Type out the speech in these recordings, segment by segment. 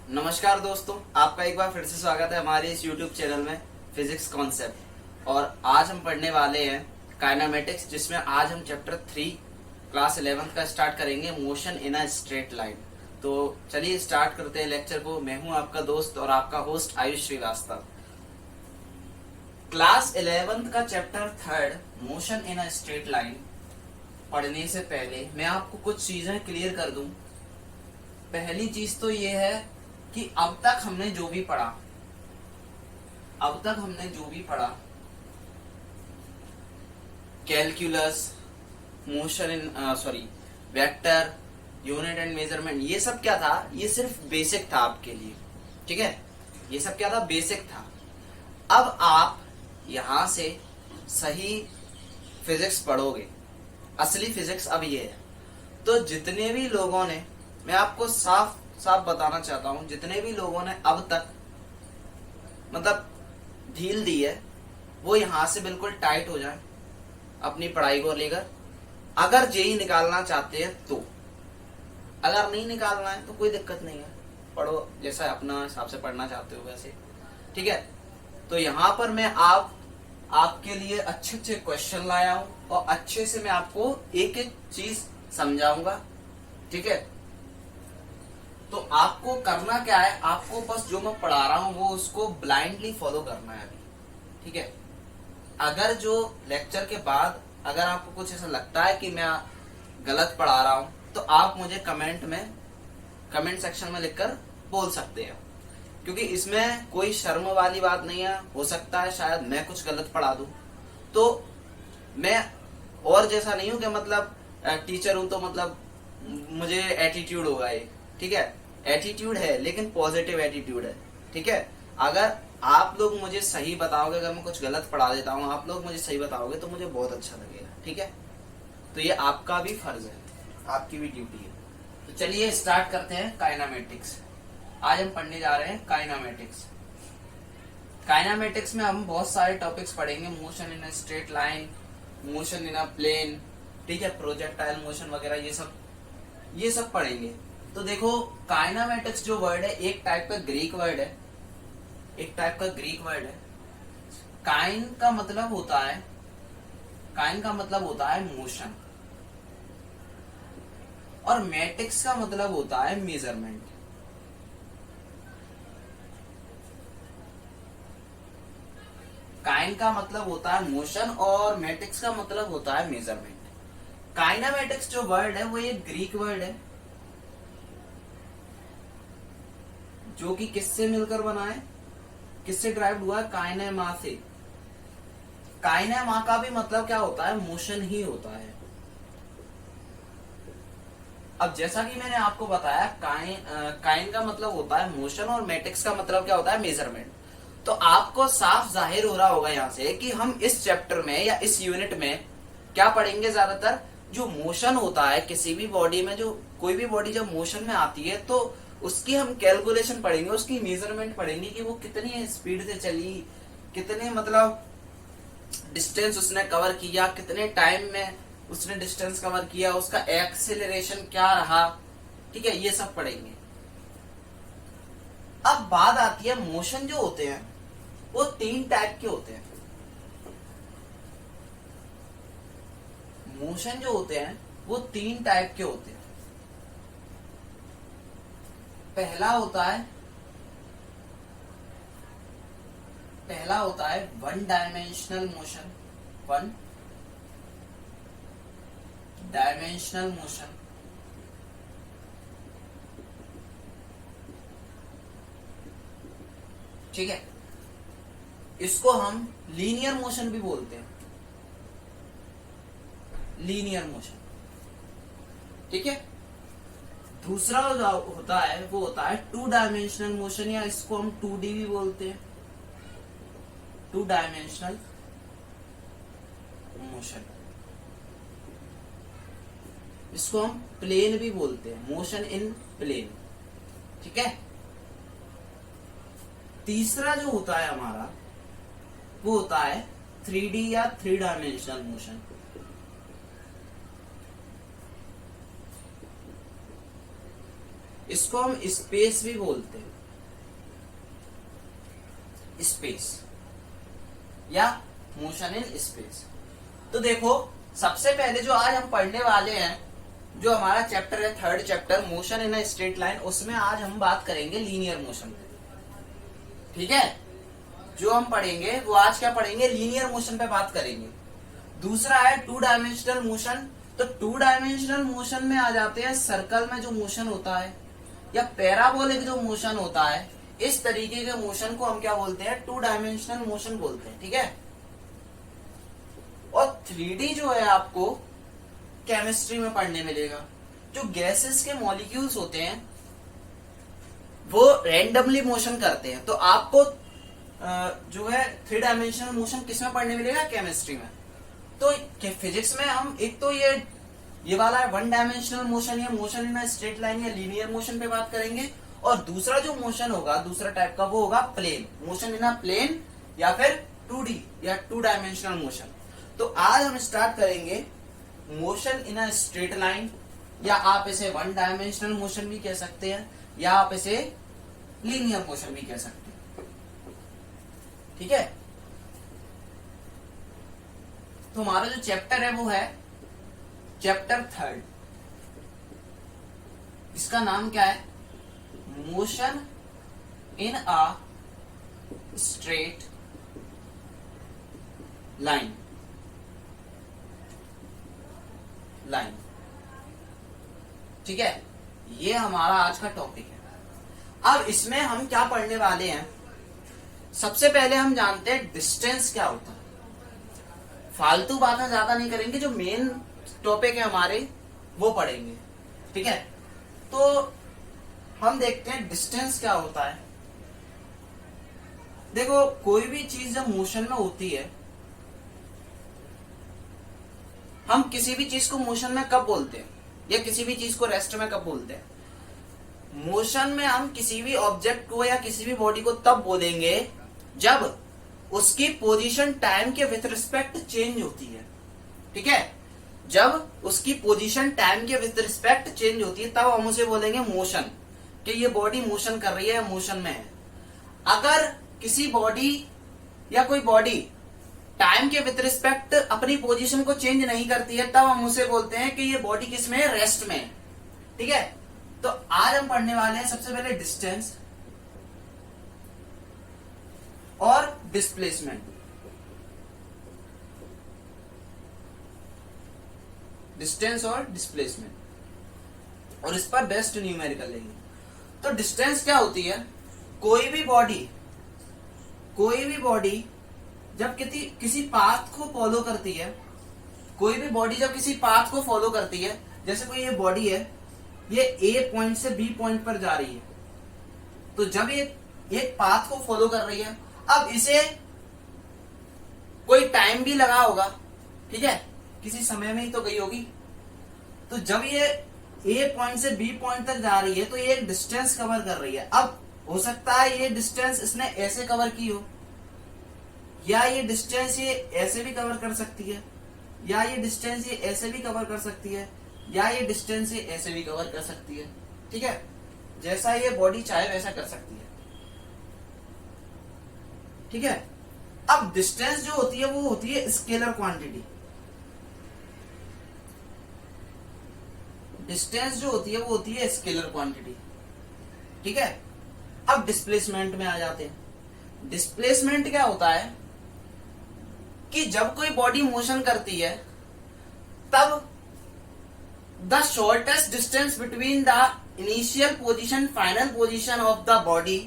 नमस्कार दोस्तों, आपका एक बार फिर से स्वागत है हमारे इस YouTube चैनल में फिजिक्स कॉन्सेप्ट। और आज हम पढ़ने वाले हैं काइनेमेटिक्स, जिसमें आज हम चैप्टर 3 क्लास 11th का स्टार्ट करेंगे, motion in a straight line. तो चलिए स्टार्ट करते हैं लेक्चर को। मैं हूं आपका दोस्त और आपका host Ayush Srivastava. Class 11th का chapter 3 motion in a straight line पढ़ने से पहले मैं आपको कुछ चीजें क्लियर कर दूं। पहली चीज तो ये है कि अब तक हमने जो भी पढ़ा, calculus, motion in vector, unit and measurement, ये सब क्या था? ये सिर्फ बेसिक था आपके लिए। ठीक है, ये सब क्या था? बेसिक था। अब आप यहां से सही फिजिक्स पढ़ोगे। असली फिजिक्स अब ये है। तो जितने भी लोगों ने, मैं आपको साफ साफ बताना चाहता हूं, जितने भी लोगों ने अब तक मतलब ढील दी है, वो यहां से बिल्कुल टाइट हो जाए अपनी पढ़ाई को लेकर। अगर जेई निकालना चाहते हैं तो, अगर नहीं निकालना है तो कोई दिक्कत नहीं है, पढ़ो जैसा अपना हिसाब से पढ़ना चाहते हो वैसे। ठीक है, तो यहां पर मैं आपके लिए अच्छे अच्छे क्वेश्चन लाया हूं और अच्छे से मैं आपको एक एक चीज समझाऊंगा। ठीक है, तो आपको करना क्या है? आपको बस जो मैं पढ़ा रहा हूं वो उसको ब्लाइंडली फॉलो करना है अभी। ठीक है, अगर जो लेक्चर के बाद अगर आपको कुछ ऐसा लगता है कि मैं गलत पढ़ा रहा हूं, तो आप मुझे कमेंट सेक्शन में लिखकर बोल सकते हैं, क्योंकि इसमें कोई शर्म वाली बात नहीं है। हो सकता है शायद मैं कुछ गलत पढ़ा दूं, तो मैं और जैसा नहीं हूं कि मतलब टीचर हूं तो मतलब मुझे एटीट्यूड होगा ये। ठीक है, एटीट्यूड है लेकिन पॉजिटिव एटीट्यूड है। ठीक है, अगर आप लोग मुझे सही बताओगे, अगर मैं कुछ गलत पढ़ा देता हूँ, आप लोग मुझे सही बताओगे तो मुझे बहुत अच्छा लगेगा। ठीक है, तो ये आपका भी फर्ज है, आपकी भी ड्यूटी है। तो चलिए स्टार्ट करते हैं काइनेमेटिक्स। आज हम पढ़ने जा रहे हैं काइनेमेटिक्स। काइनेमेटिक्स में हम बहुत सारे टॉपिक्स पढ़ेंगे, motion in a straight line, motion in a plane, ठीक है, प्रोजेक्टाइल मोशन वगैरह, ये सब पढ़ेंगे। तो देखो, काइनेमेटिक्स जो वर्ड है एक टाइप का ग्रीक वर्ड है। काइन का मतलब होता है मोशन, और मैटिक्स का मतलब होता है मेजरमेंट। काइन का मतलब होता है मोशन और मैटिक्स का मतलब होता है मेजरमेंट। काइनेमेटिक्स जो वर्ड है वो एक ग्रीक वर्ड है, जो कि किससे मिलकर बना है, किससे ड्राइव हुआ है? काइनेमा से। काइनेमा का भी मतलब क्या होता है? मोशन ही होता है। अब जैसा कि मैंने आपको बताया, काइन का मतलब होता है मोशन और मैटिक्स का मतलब क्या होता है? मेजरमेंट। तो आपको साफ जाहिर हो रहा होगा यहाँ से कि हम इस चैप्टर में या इस यूनिट में क्या पढ़ेंगे? ज्यादातर जो मोशन होता है किसी भी बॉडी में, जो कोई भी बॉडी जब मोशन में आती है तो उसकी हम कैलकुलेशन पढ़ेंगे, उसकी मेजरमेंट पढ़ेंगे कि वो कितनी स्पीड से चली, कितने मतलब डिस्टेंस उसने कवर किया, कितने टाइम में उसने डिस्टेंस कवर किया, उसका एक्सेलरेशन क्या रहा। ठीक है, ये सब पढ़ेंगे। अब बात आती है, मोशन जो होते हैं वो 3 टाइप के होते हैं। मोशन जो होते हैं वो 3 टाइप के होते हैं। पहला होता है वन डायमेंशनल मोशन। ठीक है, इसको हम लीनियर मोशन भी बोलते हैं, लीनियर मोशन। ठीक है, दूसरा जो होता है वो होता है 2 डायमेंशनल मोशन, या इसको हम 2D भी बोलते हैं, 2 डायमेंशनल मोशन। इसको हम प्लेन भी बोलते हैं, मोशन इन प्लेन। ठीक है, तीसरा जो होता है हमारा वो होता है 3D या 3 डायमेंशनल मोशन। इसको हम स्पेस भी बोलते हैं, स्पेस या मोशन इन स्पेस। तो देखो सबसे पहले जो आज हम पढ़ने वाले हैं, जो हमारा चैप्टर है, third chapter, motion in a straight line, उसमें आज हम बात करेंगे लीनियर मोशन। ठीक है, जो हम पढ़ेंगे वो आज क्या पढ़ेंगे, लीनियर मोशन पे बात करेंगे। दूसरा है टू डायमेंशनल मोशन। तो टू डायमेंशनल मोशन में आ जाते हैं सर्कल में जो मोशन होता है या पैराबोलिक जो मोशन होता है, इस तरीके के मोशन को हम क्या बोलते हैं, टू डायमेंशनल मोशन बोलते हैं। ठीक है, और 3D जो है आपको केमिस्ट्री में पढ़ने मिलेगा। जो गैसेस के मॉलिक्यूल्स होते हैं वो रैंडमली मोशन करते हैं, तो आपको जो है 3 डायमेंशनल मोशन किसमें पढ़ने मिलेगा, केमिस्ट्री में। तो फिजिक्स में हम एक तो ये वाला है 1 डायमेंशनल मोशन या motion in a straight line या लीनियर मोशन पे बात करेंगे, और दूसरा जो मोशन होगा दूसरा टाइप का वो होगा plane, motion in a plane या फिर 2D या 2 डायमेंशनल मोशन। तो आज हम स्टार्ट करेंगे motion in a straight line, या आप इसे 1 डायमेंशनल मोशन भी कह सकते हैं या आप इसे लीनियर मोशन भी कह सकते हैं। ठीक है, तो हमारा जो चैप्टर है वो है चैप्टर 3। इसका नाम क्या है, motion in a straight line. ठीक है, ये हमारा आज का टॉपिक है। अब इसमें हम क्या पढ़ने वाले हैं, सबसे पहले हम जानते हैं डिस्टेंस क्या होता है। फालतू बातें ज्यादा नहीं करेंगे, जो मेन टॉपिक है हमारे वो पढ़ेंगे। ठीक है, तो हम देखते हैं डिस्टेंस क्या होता है। देखो कोई भी चीज जब मोशन में होती है, हम किसी भी चीज को मोशन में कब बोलते हैं या किसी भी चीज को रेस्ट में कब बोलते हैं। मोशन में हम किसी भी ऑब्जेक्ट को या किसी भी बॉडी को तब बोलेंगे जब उसकी पोजीशन टाइम के विथ रिस्पेक्ट चेंज होती है। ठीक है, जब उसकी पोजीशन टाइम के विथ रिस्पेक्ट चेंज होती है तब हम उसे बोलेंगे मोशन, कि ये बॉडी मोशन कर रही है, मोशन में है। अगर किसी बॉडी या कोई बॉडी टाइम के विथ रिस्पेक्ट अपनी पोजीशन को चेंज नहीं करती है तब हम उसे बोलते हैं कि ये बॉडी किस में है, रेस्ट में है। ठीक है, तो आज हम पढ़ने वाले हैं सबसे पहले डिस्टेंस और डिस्प्लेसमेंट। डिस्टेंस और डिस्प्लेसमेंट, और इस पर बेस्ट न्यूमेरिकल लेंगे। तो डिस्टेंस क्या होती है, कोई भी बॉडी जब किसी पाथ को फॉलो करती है, कोई भी बॉडी जब किसी पाथ को फॉलो करती है, जैसे कोई ये बॉडी है, ये ए पॉइंट से बी पॉइंट पर जा रही है, तो जब ये एक पाथ को फॉलो कर रही है, अब इसे कोई टाइम भी लगा होगा, ठीक है, किसी समय में ही तो गई होगी। तो जब ये ए पॉइंट से बी पॉइंट तक जा रही है तो ये एक डिस्टेंस कवर कर रही है। अब हो सकता है ये डिस्टेंस इसने ऐसे कवर की हो, या ये डिस्टेंस ये ऐसे भी कवर कर सकती है, या ये डिस्टेंस ये ऐसे भी कवर कर सकती है, या ये डिस्टेंस ये ऐसे भी कवर कर सकती है। ठीक है, जैसा ये बॉडी चाहे वैसा कर सकती है। ठीक है, अब डिस्टेंस जो होती है वो होती है स्केलर क्वांटिटी। डिस्टेंस जो होती है वो होती है स्केलर क्वांटिटी। ठीक है, अब डिस्प्लेसमेंट में आ जाते हैं। डिस्प्लेसमेंट क्या होता है कि जब कोई बॉडी मोशन करती है तब the shortest distance between the initial position final position of the body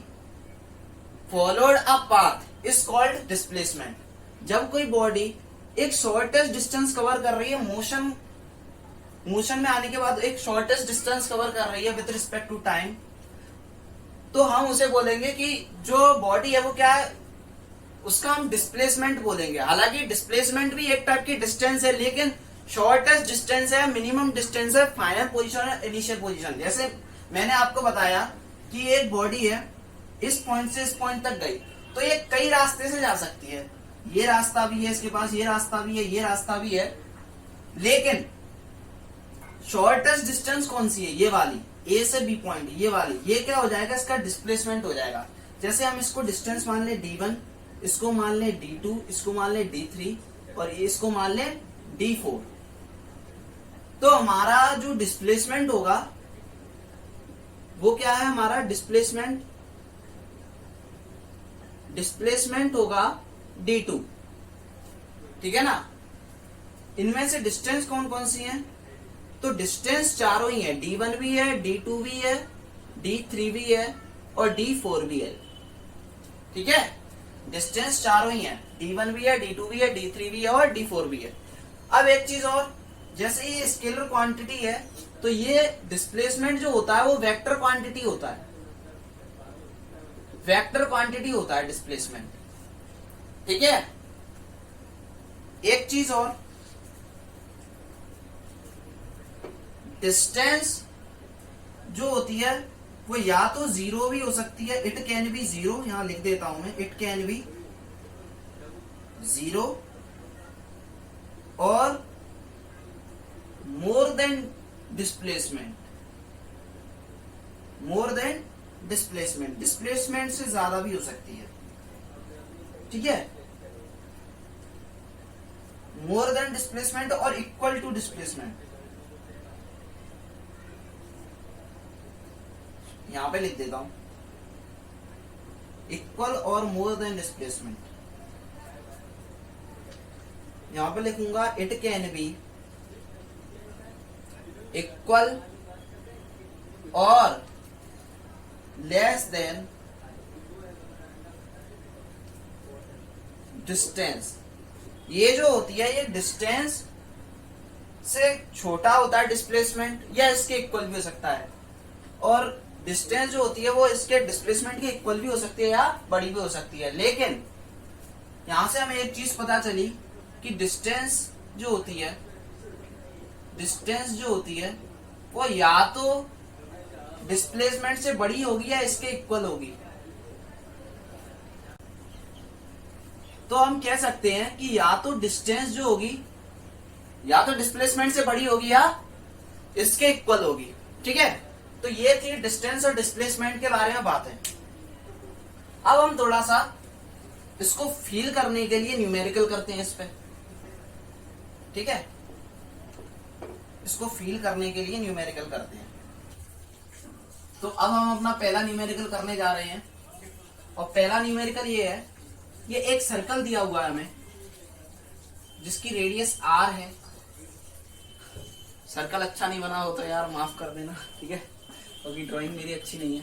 followed a path is called displacement. जब कोई बॉडी एक शॉर्टेस्ट डिस्टेंस कवर कर रही है, मोशन में आने के बाद एक शॉर्टेस्ट डिस्टेंस कवर कर रही है विथ रिस्पेक्ट टू टाइम, तो हम उसे बोलेंगे कि जो बॉडी है वो क्या है, उसका हम डिस्प्लेसमेंट बोलेंगे। हालांकि डिस्प्लेसमेंट भी एक टाइप की डिस्टेंस है, लेकिन शॉर्टेस्ट डिस्टेंस है, मिनिमम डिस्टेंस है, फाइनल पोजीशन और इनिशियल पोजीशन। जैसे मैंने आपको बताया कि एक बॉडी है, इस पॉइंट से इस पॉइंट तक गई, तो ये कई रास्ते से जा सकती है। ये रास्ता भी है इसके पास, ये रास्ता भी है, ये रास्ता भी है, लेकिन शॉर्टेस्ट डिस्टेंस कौन सी है, ये वाली, ए से बी पॉइंट, ये वाली, ये क्या हो जाएगा, इसका डिस्प्लेसमेंट हो जाएगा। जैसे हम इसको डिस्टेंस मान ले D1, इसको मान ले D2, इसको मान ले D3 और इसको मान ले D4। तो हमारा जो डिस्प्लेसमेंट होगा वो क्या है, हमारा डिस्प्लेसमेंट होगा D2, ठीक है ना। इनमें से डिस्टेंस कौन कौन सी है, तो डिस्टेंस चारों ही है, D1 भी है, D2 भी है, D3 भी है और D4 भी है, ठीक है। डिस्टेंस चारों ही है, D1 भी है, D2 भी है, D3 भी है और D4 भी है। अब एक चीज और, जैसे ये स्केलर क्वांटिटी है तो ये डिस्प्लेसमेंट जो होता है वो वेक्टर क्वांटिटी होता है, वेक्टर क्वांटिटी होता है डिस्प्लेसमेंट, ठीक है। एक चीज और, डिस्टेंस जो होती है वो या तो जीरो भी हो सकती है, इट कैन बी जीरो, यहां लिख देता हूं मैं, इट कैन बी जीरो और more than displacement, more than displacement, displacement से ज्यादा भी हो सकती है, ठीक है। मोर देन डिस्प्लेसमेंट और इक्वल टू डिस्प्लेसमेंट, यहां पे लिख देता हूं, इक्वल और मोर देन डिस्प्लेसमेंट। यहां पे लिखूंगा इट कैन बी इक्वल और लेस देन डिस्टेंस। ये जो होती है ये डिस्टेंस से छोटा होता है डिस्प्लेसमेंट, या इसके इक्वल भी हो सकता है, और डिस्टेंस जो होती है वो इसके डिस्प्लेसमेंट के इक्वल भी हो सकती है या बड़ी भी हो सकती है। लेकिन यहां से हमें एक चीज पता चली कि डिस्टेंस जो होती है, डिस्टेंस जो होती है वो या तो डिस्प्लेसमेंट से बड़ी होगी या इसके इक्वल होगी। तो हम कह सकते हैं कि या तो डिस्टेंस जो होगी या तो डिस्प्लेसमेंट से बड़ी होगी या इसके इक्वल होगी, ठीक है। तो ये थी डिस्टेंस और डिस्प्लेसमेंट के बारे में बात है। अब हम थोड़ा सा इसको फील करने के लिए न्यूमेरिकल करते हैं इस पे, ठीक है। इसको फील करने के लिए न्यूमेरिकल करते हैं। तो अब हम अपना पहला न्यूमेरिकल करने जा रहे हैं, और पहला न्यूमेरिकल ये है, ये एक सर्कल दिया हुआ है हमें जिसकी रेडियस r है। सर्कल अच्छा नहीं बना हो तो यार माफ कर देना, ठीक है, क्योंकि ड्राइंग मेरी अच्छी नहीं है,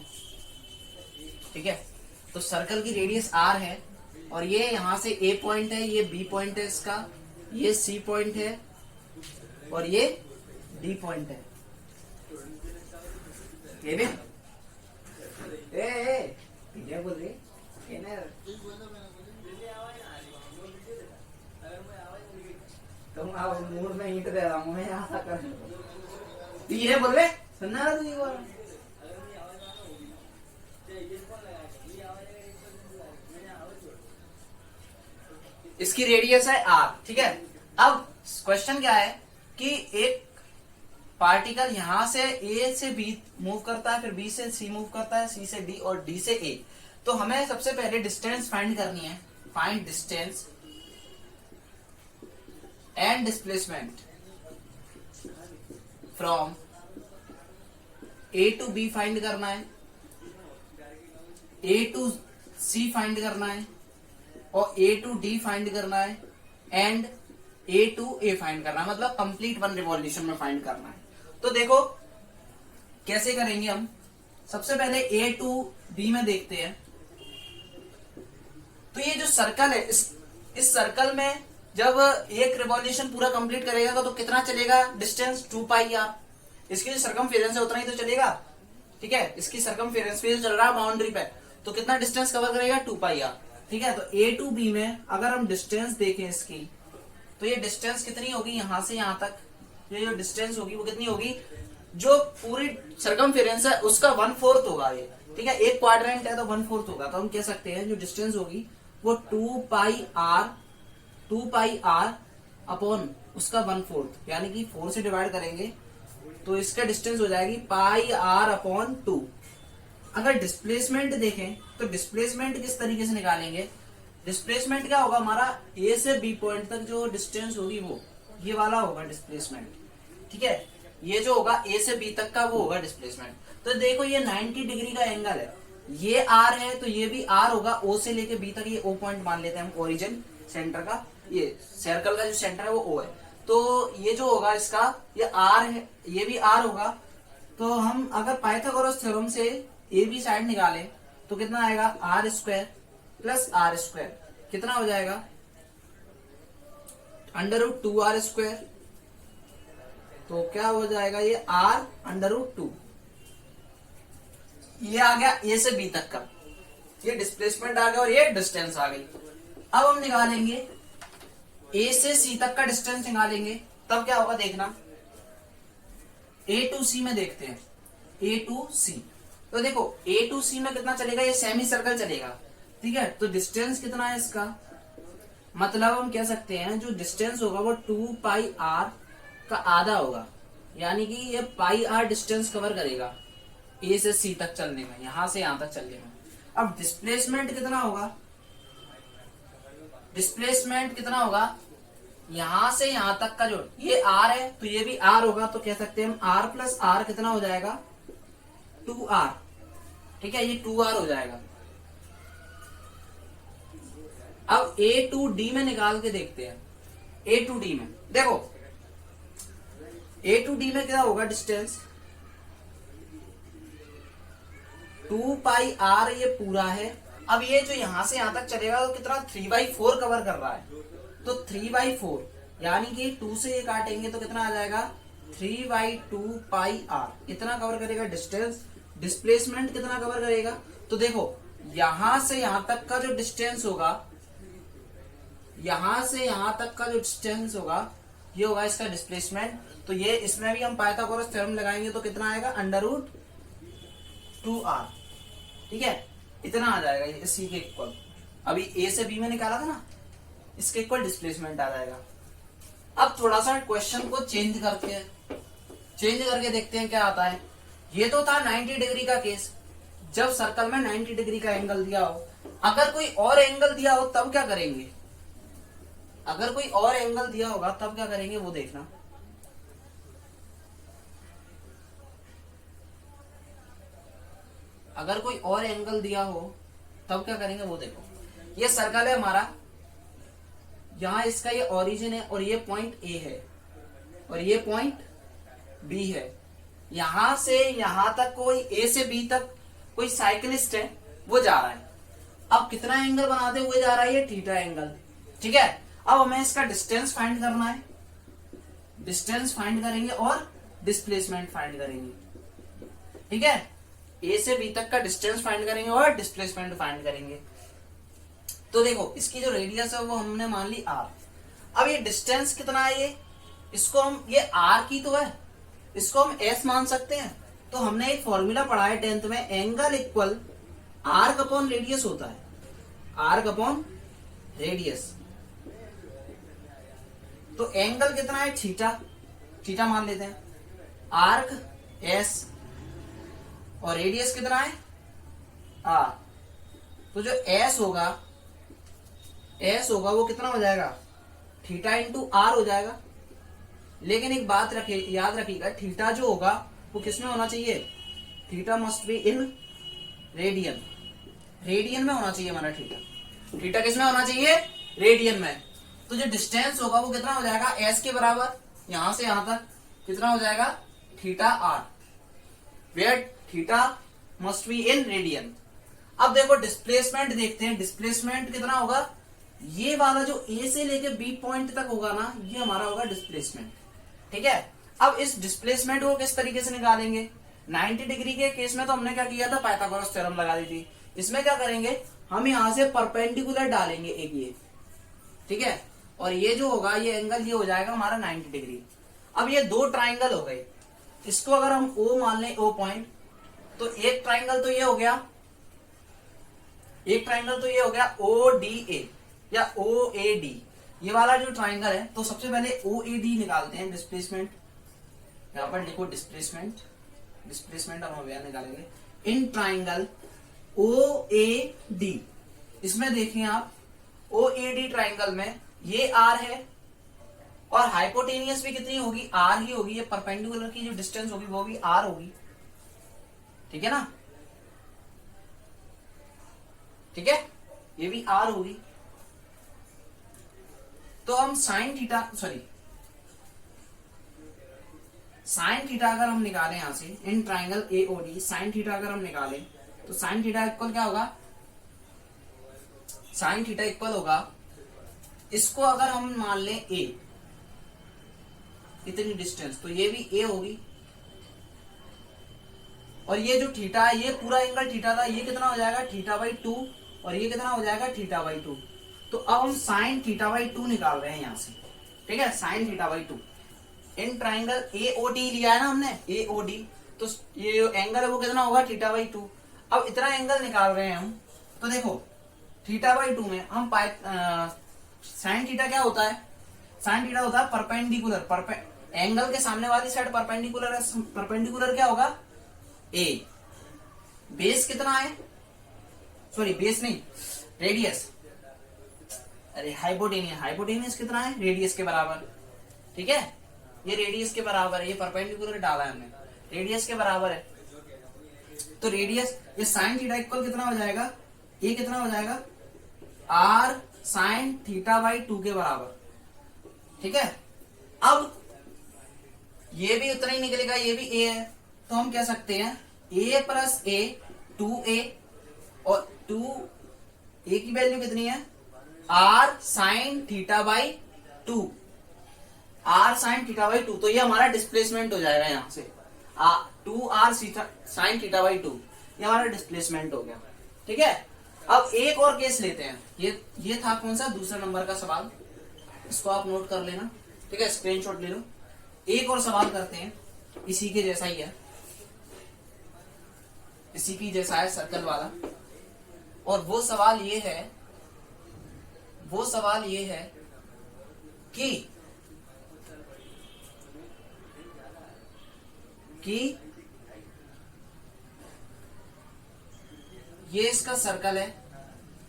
ठीक है। तो सर्कल की रेडियस r है और ये यहां से a पॉइंट है, ये b पॉइंट है इसका, ये c पॉइंट है और ये d पॉइंट है। केविन क्या बोल रही तुम आओ, मूड में ईंट दे रहा हूँ मैं, ऐसा कर धीरे बोल रहे, सुनना रहा तुझे बोल। इसकी रेडियस है r, ठीक है। अब क्वेश्चन क्या है कि एक पार्टिकल यहां से a से b मूव करता है, फिर b से c मूव करता है, c से d और d से a। तो हमें सबसे पहले डिस्टेंस फाइंड करनी है, find distance and displacement from a to b find करना है, a टू c फाइंड करना है और a टू d फाइंड करना है and a to a find करना है, मतलब कंप्लीट वन रिवॉल्यूशन में फाइंड करना है। तो देखो कैसे करेंगे हम, सबसे पहले a टू b में देखते हैं। तो ये जो सर्कल है, इस सर्कल में जब एक रिवॉल्यूशन पूरा कंप्लीट करेगा तो कितना चलेगा डिस्टेंस, 2 पाई आर। इसकी जो सर्कमफेरेंस है उतना ही तो चलेगा, ठीक है। इसकी सर्कमफेरेंस पे चल रहा है बाउंड्री पे, तो कितना डिस्टेंस कवर करेगा, 2 पाई आर, ठीक है। तो a टू b में अगर हम डिस्टेंस देखें इसकी, तो ये डिस्टेंस कितनी होगी, यहां से यहां तक ये जो डिस्टेंस होगी वो कितनी होगी, जो पूरी सर्कमफेरेंस है उसका 1/4 होगा ये, ठीक है। एक क्वाड्रेंट है तो 1/4 होगा। तो हम कह सकते हैं जो डिस्टेंस होगी वो 2 पाई आर अपॉन उसका 1/4, यानी कि 4 से डिवाइड करेंगे तो इसका डिस्टेंस हो जाएगी पाई आर अपॉन 2। अगर डिस्प्लेसमेंट देखें तो डिस्प्लेसमेंट किस तरीके से निकालेंगे, डिस्प्लेसमेंट क्या होगा हमारा, ए से बी पॉइंट तक जो डिस्टेंस होगी वो ये वाला होगा डिस्प्लेसमेंट, ठीक है। ये जो होगा ए से बी तक का वो होगा डिस्प्लेसमेंट। तो देखो ये 90 डिग्री का एंगल है, ये आर है तो ये भी आर होगा, ओ से लेके बी तक, ये ओ पॉइंट मान लेते हैं हम ओरिजिन सेंटर का, ये सर्कल का जो सेंटर है वो ओ है। तो ये जो होगा इसका ये आर है, ये भी आर होगा। तो हम अगर पाइथागोरस थ्योरम से ए बी साइड निकालें तो कितना आएगा, r square plus r square कितना हो जाएगा, √2r स्क्वायर। तो क्या हो जाएगा ये r √2, ये आ गया ए से बी तक का, ये डिस्प्लेसमेंट आ गया और ये डिस्टेंस आ गई। अब हम निकालेंगे ए से सी तक का डिस्टेंस निकालेंगे, तब क्या होगा देखना, ए टू सी में देखते हैं, ए टू सी। तो देखो ए टू सी में कितना चलेगा, ये सेमी सर्कल चलेगा, ठीक है। तो डिस्टेंस कितना है इसका, मतलब हम कह सकते हैं जो डिस्टेंस होगा वो 2 पाई आर का आधा होगा, यानी कि ये पाई आर डिस्टेंस कवर करेगा ए से सी तक चलने में, यहां से यहां तक चलने में। अब डिस्प्लेसमेंट कितना होगा, डिस्प्लेसमेंट कितना होगा, यहां से यहां तक का जो ये आर है तो ये भी आर होगा, तो कह सकते हैं हम आर प्लस आर कितना हो जाएगा, 2r, ठीक है, ये 2r हो जाएगा। अब ए टू डी में निकाल के देखते हैं, ए टू डी में देखो, ए टू डी में क्या होगा डिस्टेंस, 2 पाई आर ये पूरा है। अब ये जो यहां से यहां तक चलेगा तो कितना 3/4 कवर कर रहा है, तो 3/4 यानी कि 2 से ये काटेंगे तो कितना आ जाएगा 3/2 पाई आर, इतना कवर करेगा डिस्टेंस। डिस्प्लेसमेंट कितना कवर करेगा, तो देखो यहां से यहां तक का जो डिस्टेंस होगा, यहां से यहां तक का जो डिस्टेंस होगा ये होगा इसका डिस्प्लेसमेंट। तो ये इसमें भी हम पाइथागोरस थ्योरम लगाएंगे तो कितना आएगा, √2r, ठीक है, इतना आ जाएगा इसी के इक्वल। अभी ए से बी में निकाला था ना, इसके इक्वल डिस्प्लेसमेंट आ जाएगा। अब थोड़ा सा क्वेश्चन को चेंज करके देखते हैं क्या आता है। ये तो था 90 डिग्री का केस, जब सर्कल में 90 डिग्री का एंगल दिया हो। अगर कोई और एंगल दिया हो तब क्या करेंगे, अगर कोई और एंगल दिया होगा तब क्या करेंगे वो देखना। अगर कोई और एंगल दिया हो तब क्या करेंगे वो देखो। ये सर्कल है हमारा, यहां इसका ये ओरिजिन है और ये पॉइंट ए है और ये पॉइंट बी है। यहां से यहां तक कोई ए से बी तक कोई साइकिलिस्ट है, वो जा रहा है। अब कितना एंगल बनाते हुए जा रहा है, ये थीटा एंगल, ठीक है। अब हमें इसका डिस्टेंस फाइंड करना है, डिस्टेंस फाइंड करेंगे और डिस्प्लेसमेंट फाइंड करेंगे, ठीक है। ए से बी तक का डिस्टेंस फाइंड करेंगे और डिस्प्लेसमेंट फाइंड करेंगे। तो देखो इसकी जो रेडियस है वो हमने मान ली आर। अब ये डिस्टेंस कितना है, ये इसको हम, ये आर की तो है, इसको हम एस मान सकते हैं। तो हमने एक फॉर्मूला पढ़ा है 10th में, angle equal arc upon radius होता है, आर्क अपॉन रेडियस। तो एंगल कितना है, थीटा मान लेते हैं, आर्क एस और रेडियस कितना है आर। तो जो एस होगा वो कितना हो जाएगा, थीटा इंटू आर हो जाएगा। लेकिन एक बात याद रखिएगा, थीटा जो होगा वो किसमें होना चाहिए, theta must be in radian, radian में होना चाहिए हमारा थीटा किसमें होना चाहिए, रेडियन में। तो जो डिस्टेंस होगा वो कितना हो जाएगा, एस के बराबर, यहां से यहां तक कितना हो जाएगा, theta r, where theta must be in radian. अब देखो डिस्प्लेसमेंट देखते हैं, डिस्प्लेसमेंट कितना होगा, ये वाला जो ए से लेके बी पॉइंट तक होगा ना, ये हमारा होगा डिस्प्लेसमेंट, ठीक है। अब इस डिस्प्लेसमेंट को किस तरीके से निकालेंगे, 90 डिग्री के केस में तो हमने क्या किया था, पाइथागोरस थ्योरम लगा दी थी। इसमें क्या करेंगे, हम यहां से परपेंडिकुलर डालेंगे एक ये, ठीक है, और ये जो होगा ये एंगल ये हो जाएगा हमारा 90 डिग्री। अब ये दो ट्राइंगल हो गए, इसको अगर हम ओ मान लें, ओ पॉइंट, तो एक ट्राइंगल तो ये हो गया, एक ट्राइंगल तो ये हो गया ओ डी ए या ओ ए डी, ये वाला जो ट्राइंगल है। तो सबसे पहले ओ ए डी निकालते हैं डिस्प्लेसमेंट, यहाँ पर लिखो डिस्प्लेसमेंट, डिस्प्लेसमेंट हम अभी निकालेंगे in triangle O A D. इसमें देखिए आप ओ ए डी ट्राइंगल में ये आर है और हाइपोटेनियस भी कितनी होगी, आर ही होगी। ये परपेंडिकुलर की जो डिस्टेंस होगी वो भी आर होगी, ठीक है ना, ठीक है, ये भी आर होगी। तो हम साइन थीटा अगर हम निकालें यहां से in triangle AOD, sine theta अगर हम निकालें तो साइन थीटा इक्वल क्या होगा, साइन थीटा इक्वल होगा, इसको अगर हम मान लें ए, इतनी डिस्टेंस, तो ये भी ए होगी। और ये जो थीटा है, ये पूरा एंगल थीटा था, ये कितना हो जाएगा थीटा बाई 2, और ये कितना हो जाएगा थीटा बाई 2। तो अब हम साइन थीटा बाई 2 निकाल रहे हैं यहां से, ठीक है, sign theta by 2 in triangle AOD लिया है ना हमने, एओडी, तो ये जो एंगल है वो कितना होगा थीटा बाई 2। अब इतना एंगल निकाल रहे हैं हम, तो देखो थीटा बाई 2 में हम साइन थीटा क्या होता है, साइन थीटा होता है परपेंडिकुलर, एंगल के सामने वाली साइड परपेंडिकुलर है, परपेंडिकुलर क्या होगा ए, बेस कितना है, सॉरी बेस नहीं, रेडियस, अरे हाइपोटेनियस कितना है, रेडियस के बराबर, ठीक है, ये रेडियस के बराबर है, ये परपेंडिकुलर डाला है हमने, रेडियस के बराबर है। तो रेडियस, ये साइन थीटा इक्वल कितना हो जाएगा, ये कितना हो जाएगा आर साइन थीटा बाई 2 के बराबर, ठीक है। अब ये भी उतना ही निकलेगा, ये भी ए है, तो हम कह सकते हैं ए प्लस ए 2a, और 2a की वैल्यू कितनी है r sine theta by 2, r sine theta by 2। तो ये हमारा डिस्प्लेसमेंट हो जाएगा यहां से 2 आर साइन थीटा बाई 2, ये हमारा डिस्प्लेसमेंट हो गया, ठीक है। अब एक और केस लेते हैं, ये था कौन सा, दूसरा नंबर का सवाल, इसको आप नोट कर लेना, ठीक है, स्क्रीनशॉट ले लो। एक और सवाल करते हैं, इसी के जैसा ही है, इसी की जैसा है सर्कल वाला, और वो सवाल ये है कि ये इसका सर्कल है।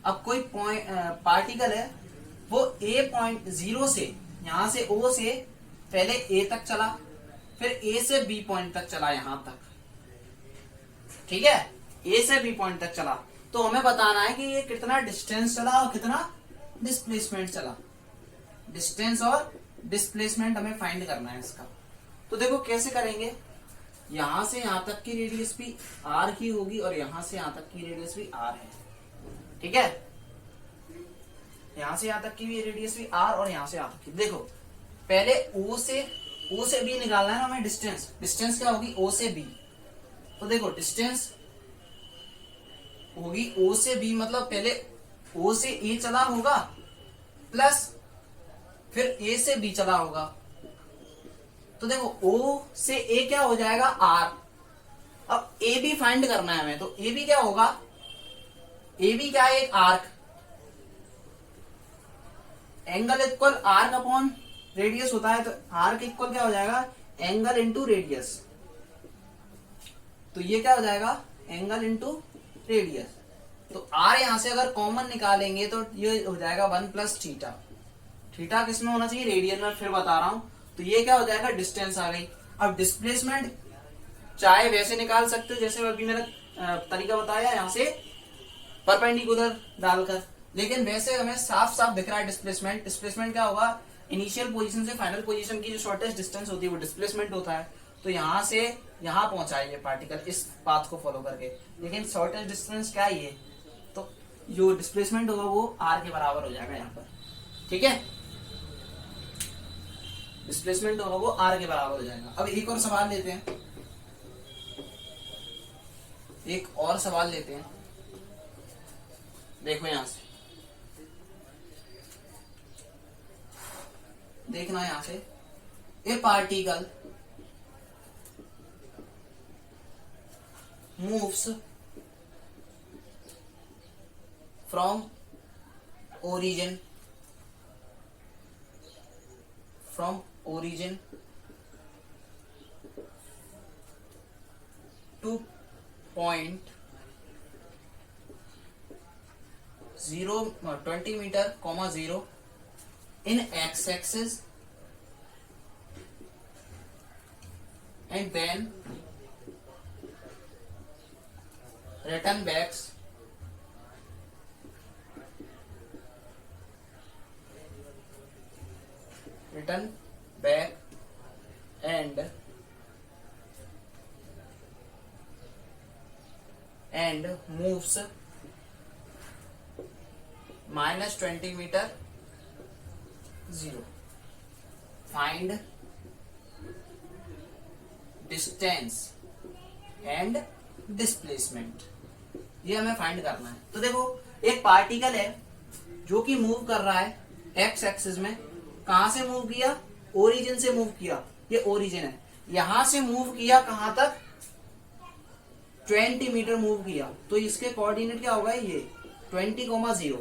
अब कोई पार्टिकल है, वो ए पॉइंट 0 से, यहां से ओ से पहले ए तक चला, फिर ए से बी पॉइंट तक चला यहां तक, ठीक है, ए से बी पॉइंट तक चला। तो हमें बताना है कि ये कितना डिस्टेंस चला और कितना डिस्प्लेसमेंट चला, डिस्टेंस और डिस्प्लेसमेंट हमें फाइंड करना है इसका। तो देखो कैसे करेंगे, यहां से यहां तक की रेडियस भी आर की होगी और यहां से यहां तक की रेडियस भी आर है, ठीक है, यहां से यहां तक की भी रेडियस भी आर और यहां से यहां तक की। देखो पहले ओ से बी निकालना है ना हमें, डिस्टेंस क्या होगी ओ से बी। तो देखो डिस्टेंस होगी ओ से बी, मतलब पहले ओ से ए चला होगा प्लस फिर ए से बी चला होगा। तो देखो ओ से ए क्या हो जाएगा आर। अब ए बी फाइंड करना है हमें, तो ए बी क्या होगा, ए बी क्या है, एक arc, angle equal arc upon radius होता है, तो आर्क इक्वल क्या हो जाएगा एंगल इंटू रेडियस। तो ये क्या हो जाएगा एंगल इंटू रेडियस। तो आर यहां से अगर कॉमन निकालेंगे तो ये हो जाएगा 1 प्लस थीटा। थीटा किसमें होना चाहिए, रेडियन में, फिर बता रहा हूं। तो ये क्या हो जाएगा डिस्टेंस आ गई। अब डिस्प्लेसमेंट चाहे वैसे निकाल सकते हो जैसे अभी मैंने तरीका बताया, यहां से परपेंडिकुलर डालकर, लेकिन वैसे हमें साफ साफ दिख रहा है डिस्प्लेसमेंट क्या होगा, इनिशियल पोजीशन से फाइनल पोजीशन की जो शॉर्टेस्ट डिस्टेंस होती है वो डिस्प्लेसमेंट होता है। तो यहां से यहां पहुंचा है ये पार्टिकल इस पाथ को फॉलो करके, लेकिन शॉर्टेस्ट डिस्टेंस क्या है ये, तो जो डिस्प्लेसमेंट होगा वो आर के बराबर हो जाएगा यहाँ पर, ठीक है, डिस्प्लेसमेंट होगा वो आर के बराबर हो जाएगा। अब एक और सवाल लेते हैं, एक और सवाल लेते हैं। देखो यहां से देखना, यहां से a particle moves from origin to point 20 metre, 0 in x-axis and then return back and moves minus 20 meter 0. Find distance and displacement. ये हमें फाइंड करना है। तो देखो एक पार्टिकल है जो कि मूव कर रहा है एक्स एक्सिस में। कहां से मूव किया? ओरिजिन से मूव किया। ये ओरिजिन है, यहां से मूव किया कहां तक? 20 मीटर मूव किया। तो इसके कोऑर्डिनेट क्या होगा? ये 20,0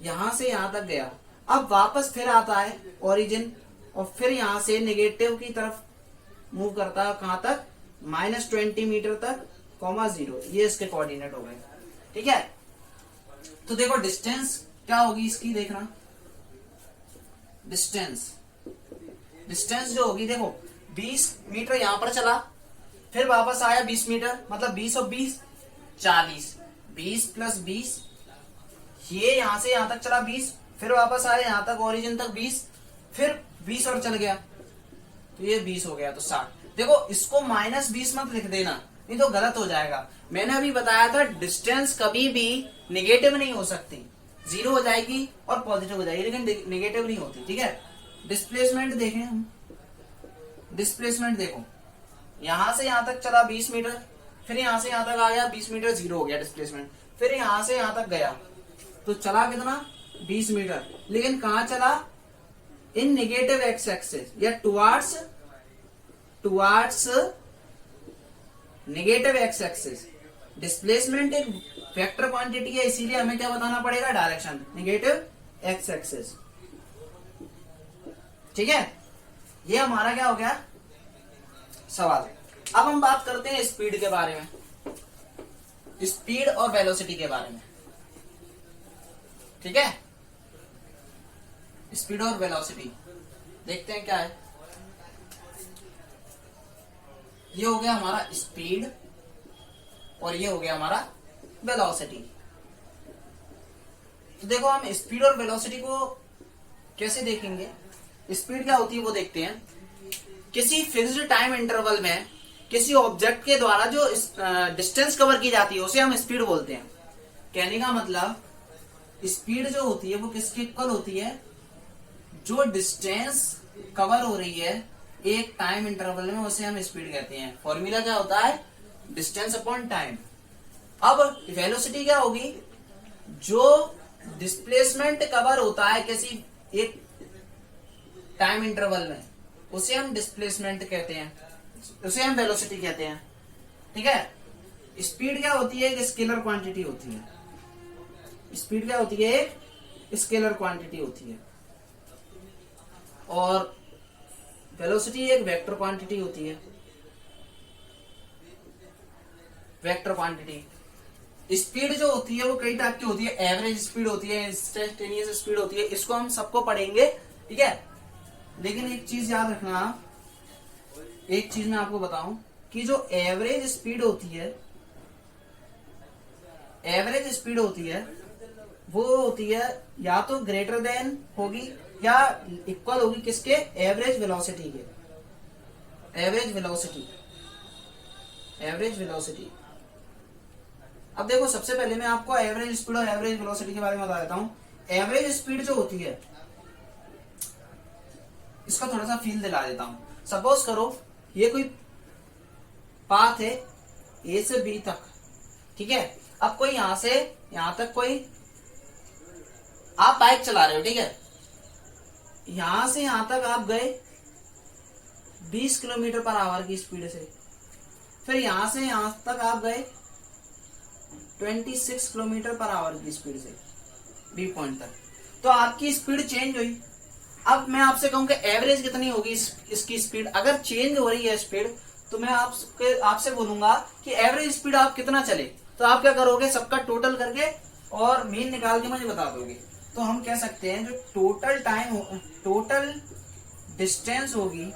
यहां से यहां तक गया। अब वापस फिर आता है ओरिजिन और फिर यहां से नेगेटिव की तरफ मूव करता है। कहां तक? -20 मीटर तक, 0। ये इसके कोऑर्डिनेट हो गए। ठीक है, तो देखो डिस्टेंस क्या होगी इसकी, देखना डिस्टेंस जो होगी, देखो 20 मीटर यहां पर चला, फिर वापस आया 20 मीटर, मतलब 20 और 20 40, 20 प्लस 20, ये यहां से यहां तक चला 20, फिर वापस आया यहां तक ओरिजिन तक 20, फिर 20 और चल गया, तो ये 20 हो गया, तो 60। देखो इसको -20 मत लिख देना, नहीं तो गलत हो जाएगा। मैंने अभी बताया था डिस्टेंस कभी भी निगेटिव नहीं हो सकती, 0 हो जाएगी और पॉजिटिव हो जाएगी, लेकिन निगेटिव नहीं होती। ठीक है, डिस्प्लेसमेंट देखें हम। डिस्प्लेसमेंट देखो, यहां से यहां तक चला 20 मीटर, फिर यहां से यहां तक आ गया 20 मीटर, 0 हो गया डिस्प्लेसमेंट। फिर यहां से यहां तक गया तो चला कितना? 20 मीटर, लेकिन कहां चला? इन नेगेटिव एक्स एक्सिस या towards negative x axis. Displacement एक वेक्टर क्वांटिटी है, इसीलिए हमें क्या बताना पड़ेगा? Direction, negative x axis. ठीक है, ये हमारा क्या हो गया सवाल। अब हम बात करते हैं स्पीड के बारे में, स्पीड और वेलोसिटी के बारे में। ठीक है, स्पीड और वेलोसिटी देखते हैं क्या है। ये हो गया हमारा स्पीड और ये हो गया हमारा वेलोसिटी। तो देखो हम स्पीड और वेलोसिटी को कैसे देखेंगे। स्पीड क्या होती है वो देखते हैं। किसी फिक्स्ड टाइम इंटरवल में किसी ऑब्जेक्ट के द्वारा जो डिस्टेंस कवर की जाती है उसे हम स्पीड बोलते हैं। कहने का मतलब स्पीड जो होती है वो किसके इक्वल होती है? जो डिस्टेंस कवर हो रही है एक टाइम इंटरवल में, उसे हम स्पीड कहते हैं। फॉर्मूला क्या होता है? Distance upon time. अब वेलोसिटी क्या होगी? जो डिस्प्लेसमेंट कवर होता है किसी एक टाइम इंटरवल में, उसे हम डिस्प्लेसमेंट कहते हैं, उसे हम वेलोसिटी कहते हैं। ठीक है, स्पीड क्या होती है? एक स्केलर क्वांटिटी होती है। स्पीड क्या होती है? एक स्केलर क्वांटिटी होती है। और वेलोसिटी एक वेक्टर क्वांटिटी होती है, वेक्टर क्वांटिटी। स्पीड जो होती है वो कई टाइप की होती है। एवरेज स्पीड होती है, इंस्टेंटेनियस स्पीड होती है, इसको हम सबको पढ़ेंगे। ठीक है, लेकिन एक चीज याद रखना, एक चीज मैं आपको बताऊं कि जो एवरेज स्पीड होती है, एवरेज स्पीड होती है वो होती है या तो ग्रेटर देन होगी या इक्वल होगी किसके? एवरेज वेलोसिटी के। Average velocity, average velocity. अब देखो सबसे पहले मैं आपको एवरेज स्पीड और एवरेज वेलोसिटी के बारे में बता देता हूं। एवरेज स्पीड जो होती है, इसका थोड़ा सा फील दिला देता हूं। सपोज करो ये कोई पाथ है ए से बी तक, ठीक है। अब कोई यहां से यहां तक कोई, आप बाइक चला रहे हो, ठीक है, यहां से यहां तक आप गए 20 किलोमीटर पर आवर की स्पीड से, फिर यहां से यहां तक आप गए 26 किलोमीटर पर आवर की स्पीड से बी पॉइंट तक, तो आपकी स्पीड चेंज हुई। अब मैं आपसे कहूं कि एवरेज कितनी होगी इसकी स्पीड। अगर चेंज हो रही है स्पीड तो मैं आपसे बोलूंगा कि एवरेज स्पीड आप कितना चले, तो आप क्या करोगे, सबका टोटल करके और मीन निकाल के मुझे बता दोगे। तो हम कह सकते हैं जो टोटल डिस्टेंस होगी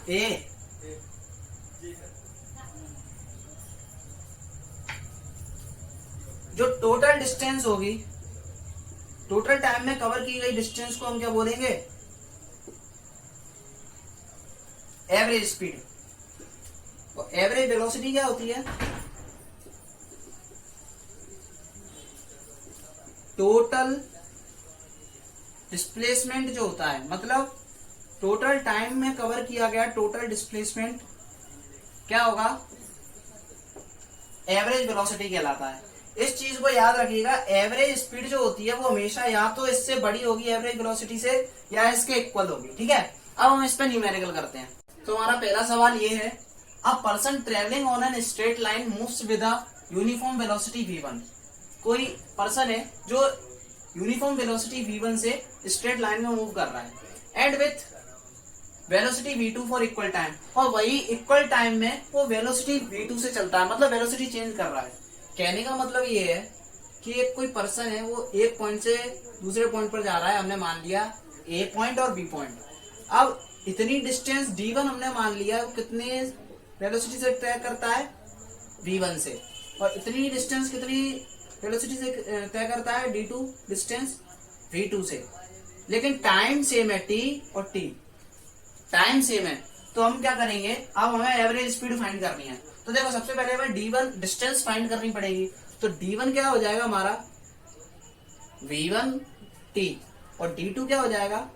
ए, जो टोटल डिस्टेंस होगी, टोटल टाइम में कवर की गई डिस्टेंस को हम क्या बोलेंगे, एवरेज स्पीड। तो एवरेज वेलोसिटी क्या होती है, टोटल डिस्प्लेसमेंट जो होता है, मतलब टोटल टाइम में कवर किया गया टोटल डिस्प्लेसमेंट क्या होगा, एवरेज वेलोसिटी कहलाता है। इस चीज को याद रखिएगा, एवरेज स्पीड जो होती है वो हमेशा या तो इससे बड़ी होगी एवरेज वेलोसिटी से, या इसके इक्वल होगी। ठीक है, अब हम इस पे न्यूमेरिकल करते हैं। तो हमारा पहला सवाल ये है, a person travelling on an straight line moves with a uniform velocity v1। कोई पर्सन है जो यूनिफॉर्म वेलोसिटी v1 से स्ट्रेट लाइन में मूव कर रहा है, and with velocity v2 for equal time, और वही इक्वल टाइम में वो वेलोसिटी v2 से चलता है, मतलब वेलोसिटी चेंज कर रहा है। कहने का मतलब ये है कि एक कोई पर्सन है, वो एक पॉइंट से दूसरे पॉइंट पर जा रहा है, हमने मान लिया ए पॉइंट और बी पॉइंट। अब इतनी डिस्टेंस d1 हमने मान लिया, वो कितने वेलोसिटी से तय करता है, v1 से, और इतनी डिस्टेंस कितनी वेलोसिटी से तय करता है, d2 डिस्टेंस v2 से। लेकिन टाइम सेम है, t और t टाइम सेम है, तो हम क्या करेंगे, अब हमें एवरेज स्पीड फाइंड करनी है। तो देखो सबसे पहले हमें d1 डिस्टेंस फाइंड करनी पड़ेगी। तो d1 क्या हो जाएगा हमारा v1t, और d2 क्या हो जाएगा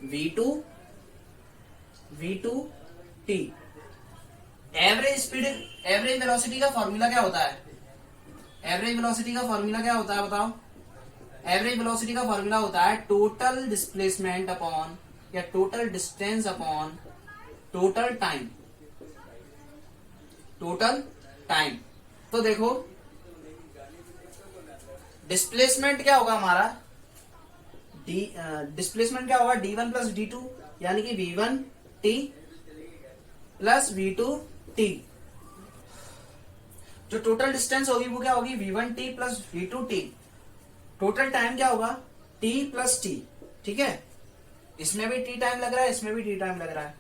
v2t। Average speed, average velocity का फॉर्मूला क्या होता है, एवरेज वेलोसिटी का फॉर्मूला क्या होता है बताओ। एवरेज वेलोसिटी का फॉर्मूला होता है टोटल डिस्प्लेसमेंट अपॉन, या total distance upon total time, total time. तो देखो डिस्प्लेसमेंट क्या होगा हमारा, डिस्प्लेसमेंट क्या होगा, d1 प्लस d2, यानी कि v1t प्लस v2t। जो टोटल डिस्टेंस होगी वो क्या होगी, v1t plus v2t। Total time क्या होगा, t प्लस t। ठीक है, इसमें भी t टाइम लग रहा है, इसमें भी t टाइम लग रहा है।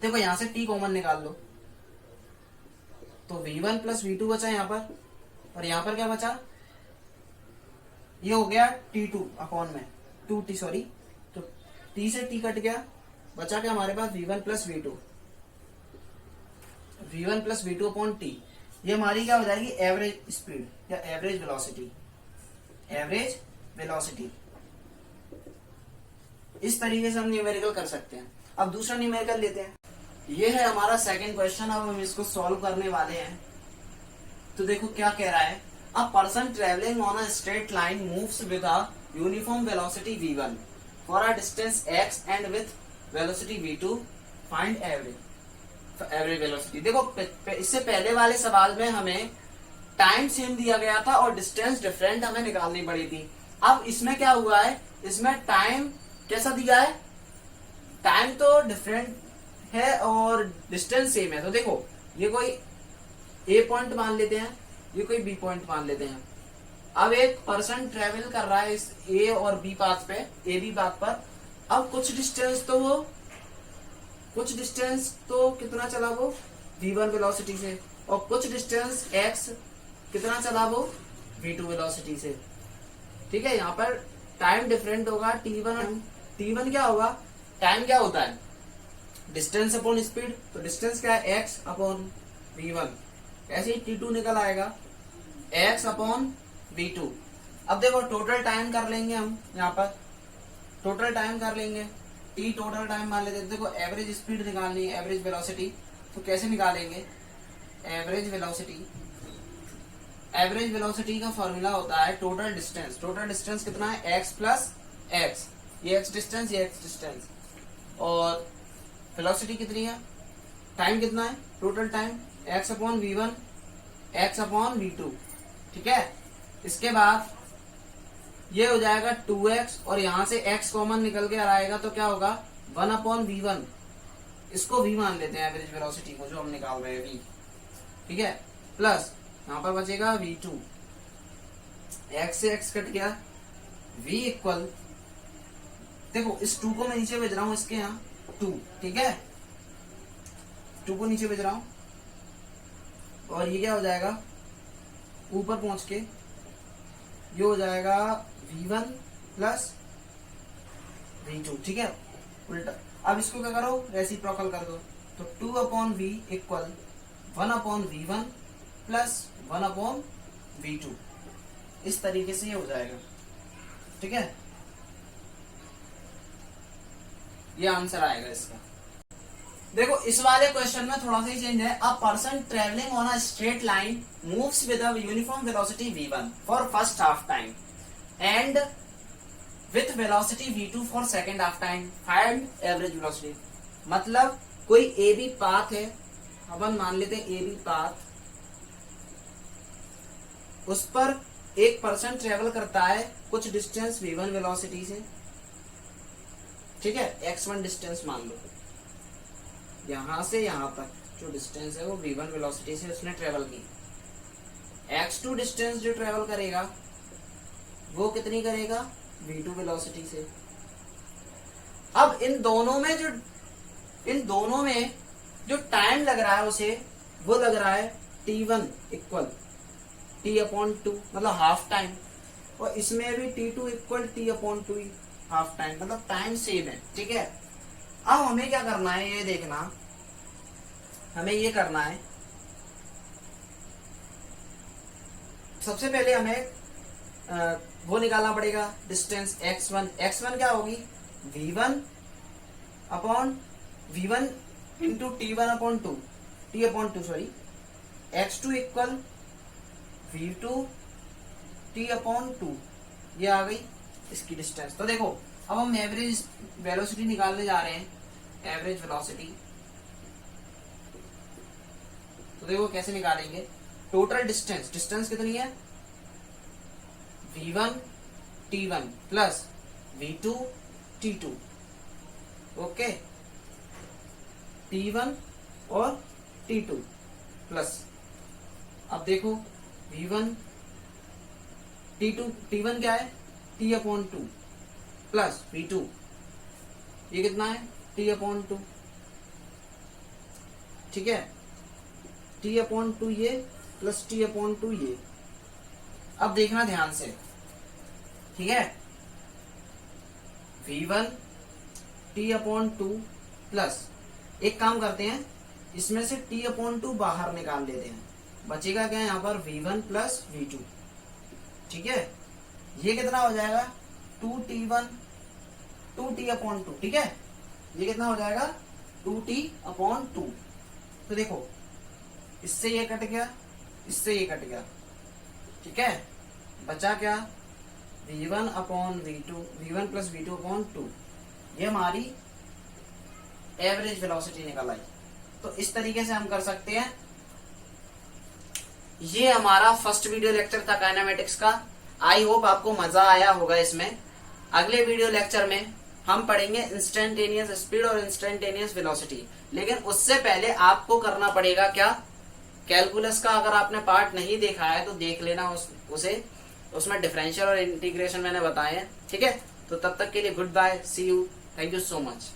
देखो यहां से t कॉमन निकाल लो, तो v1 प्लस v2 बचा यहाँ पर, और यहाँ पर क्या बचा, ये हो गया t2 अपॉन में 2t, सॉरी, तो t से t कट गया, बचा क्या हमारे पास v1 plus v2, v1 plus v2 upon t। ये हमारी क्या हो जाएगी, एवरेज स्पीड या एवरेज वेलोसिटी, एवरेज वेलोसिटी। इस तरीके से हम न्यूमेरिकल कर सकते हैं। अब दूसरा न्यूमेरिकल लेते हैं, ये है हमारा सेकंड क्वेश्चन। अब हम इसको सॉल्व करने वाले हैं। तो देखो क्या कह रहा है, a person travelling on a straight line moves with a uniform velocity v1 for a distance x and with velocity v2, find average velocity. देखो इससे पहले वाले सवाल में हमें टाइम सेम दिया गया था और डिस्टेंस डिफरेंट हमें निकालनी पड़ी थी। अब इसमें क्या हुआ है, इसमें टाइम कैसा दिया है, टाइम तो डिफरेंट है और डिस्टेंस सेम है। तो देखो ये कोई ए पॉइंट मान लेते हैं, ये कोई बी पॉइंट मान लेते हैं। अब एक पर्सन ट्रेवल कर रहा है इस ए और बी पाथ पे, ए बी पाथ पर। अब कुछ डिस्टेंस तो कितना चला वो v1 वेलोसिटी से, और कुछ डिस्टेंस x कितना चला वो v2 वेलोसिटी से। ठीक है, यहाँ पर टाइम डिफरेंट होगा, t1 क्या होगा, टाइम क्या होता है, डिस्टेंस अपॉन स्पीड। तो डिस्टेंस क्या है, x अपॉन v1, ऐसे ही t2 निकल आएगा x अपॉन v2। अब देखो टोटल टाइम कर लेंगे हम, यहाँ पर टोटल टाइम कर लेंगे, t टोटल टाइम मान लेते हैं। देखो एवरेज स्पीड निकालनी है, एवरेज वेलोसिटी, तो कैसे निकालेंगे, एवरेज वेलोसिटी का फॉर्मूला होता है टोटल डिस्टेंस। टोटल डिस्टेंस कितना है, x प्लस x, ये x डिस्टेंस, ये x डिस्टेंस, और वेलोसिटी कितनी है, टाइम कितना है, total time x upon v1, x upon v2। ठीक है, इसके बाद ये हो जाएगा 2x और यहां से x कॉमन निकल के आएगा तो क्या होगा 1/v1। इसको v मान लेते हैं एवरेज वेलोसिटी को जो हम निकाल रहे हैं v, ठीक है। प्लस यहां पर बचेगा v2, x से x कट गया, v इक्वल, देखो इस 2 को मैं नीचे भेज रहा हूं इसके यहाँ 2, ठीक है, 2 को नीचे भेज रहा हूं और ये क्या हो जाएगा ऊपर पहुंच के ये हो जाएगा v1 प्लस v2, ठीक है, उल्टा। अब इसको क्या करो रेसिप्रोकल कर दो, तो 2/v equal 1/v1 plus 1/v2, इस तरीके से ये हो जाएगा, ठीक है। ये आंसर आएगा इसका। देखो इस वाले क्वेश्चन में थोड़ा सा ही चेंज है। A person travelling on a straight line moves with a uniform velocity v1 for first half time and with velocity v2 for second half time, find average velocity. मतलब कोई ए बी पाथ है, अपन मान लेते हैं A B path, उस पर एक person travel करता है कुछ डिस्टेंस v1 वेलोसिटी से, ठीक है, x1 डिस्टेंस मान लो, यहां से यहां तक जो डिस्टेंस है वो v1 वेलोसिटी से उसने ट्रेवल की। x2 डिस्टेंस जो ट्रेवल करेगा वो कितनी करेगा v2 वेलोसिटी से। अब इन दोनों में जो टाइम लग रहा है उसे, वो लग रहा है t1 इक्वल t/2, मतलब हाफ टाइम, और इसमें भी t2 equal t/2 half time, मतलब टाइम सेम है, ठीक है। अब हमें क्या करना है ये देखना, हमें ये करना है, सबसे पहले हमें वो निकालना पड़ेगा डिस्टेंस x1। x1 क्या होगी v1 into t/2 sorry, x2 equal v2 t/2, ये आ गई इसकी डिस्टेंस। तो देखो अब हम एवरेज वेलोसिटी निकालने जा रहे हैं, एवरेज वेलोसिटी। तो देखो कैसे निकालेंगे, टोटल डिस्टेंस कितनी है v1 t1 plus v2 t2, okay, t1 और t2 प्लस, अब देखो v1 t1 क्या है t/2 प्लस v2, ये कितना है t/2, ठीक है, t/2 ये प्लस t/2 ये। अब देखना ध्यान से, ठीक है, v1 t/2 प्लस, एक काम करते हैं इसमें से t/2 बाहर निकाल लेते हैं, बचेगा क्या यहाँ पर v1 प्लस v2, ठीक है। ये कितना हो जाएगा 2t/2, ठीक है, ये कितना हो जाएगा 2t/2। तो देखो इससे ये कट गया, इससे ये कट गया, ठीक है, बचा क्या v1 प्लस v2/2, ये हमारी एवरेज वेलोसिटी निकल आई। तो इस तरीके से हम कर सकते हैं। ये हमारा फर्स्ट वीडियो लेक्चर था काइनेमेटिक्स का। आई होप आपको मजा आया होगा इसमें। अगले वीडियो लेक्चर में हम पढ़ेंगे इंस्टेंटेनियस स्पीड और इंस्टेंटेनियस वेलोसिटी, लेकिन उससे पहले आपको करना पड़ेगा क्या, कैलकुलस का अगर आपने पार्ट नहीं देखा है तो देख लेना उसे, उसमें डिफरेंशियल और इंटीग्रेशन मैंने बताए हैं, ठीक है। तो तब तक के लिए good bye, see you, thank you so much.